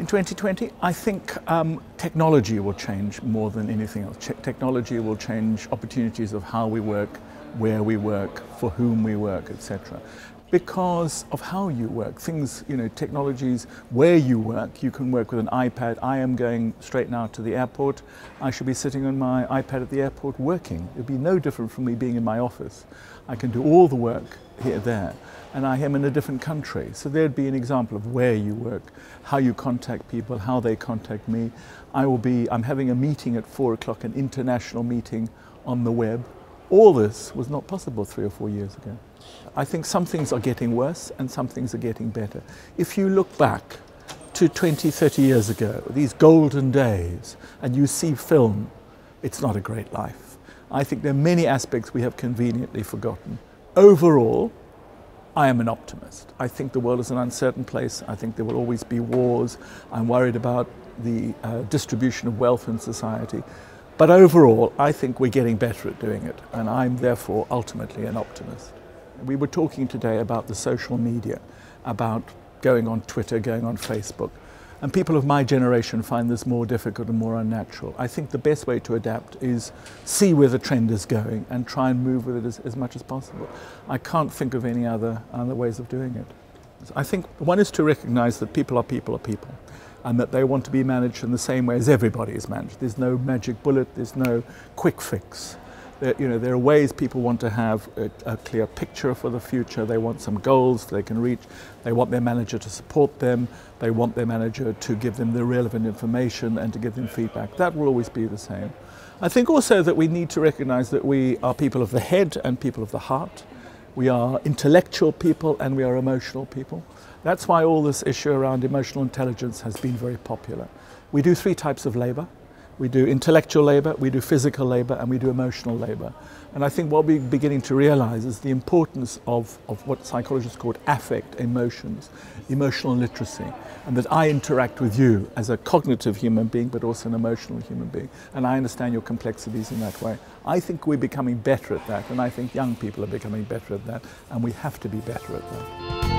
2020, I think technology will change more than anything else. Technology will change opportunities of how we work, where we work, for whom we work, etc. Because of how you work, things, technologies, where you can work with an iPad. I am going straight now to the airport. I should be sitting on my iPad at the airport working. It'd be no different from me being in my office. I can do all the work here, there, and I am in a different country. So there'd be an example of where you work, how you contact people, how they contact me. I'm having a meeting at 4 o'clock, an international meeting on the web. All this was not possible 3 or 4 years ago. I think some things are getting worse and some things are getting better. If you look back to 20, 30 years ago, these golden days, and you see film, it's not a great life. I think there are many aspects we have conveniently forgotten. Overall, I am an optimist. I think the world is an uncertain place. I think there will always be wars. I'm worried about the distribution of wealth in society. But overall, I think we're getting better at doing it, and I'm therefore ultimately an optimist. We were talking today about the social media, about going on Twitter, going on Facebook, and people of my generation find this more difficult and more unnatural. I think the best way to adapt is see where the trend is going and try and move with it as much as possible. I can't think of any other ways of doing it. I think one is to recognize that people are people, and that they want to be managed in the same way as everybody is managed. There's no magic bullet, there's no quick fix. There are ways people want to have a clear picture for the future. They want some goals they can reach. They want their manager to support them. They want their manager to give them the relevant information and to give them feedback. That will always be the same. I think also that we need to recognize that we are people of the head and people of the heart. We are intellectual people and we are emotional people. That's why all this issue around emotional intelligence has been very popular. We do 3 types of labor. We do intellectual labor, we do physical labor, and we do emotional labor. And I think what we're beginning to realize is the importance of what psychologists call affect, emotions, emotional literacy, and that I interact with you as a cognitive human being, but also an emotional human being. And I understand your complexities in that way. I think we're becoming better at that, and I think young people are becoming better at that, and we have to be better at that.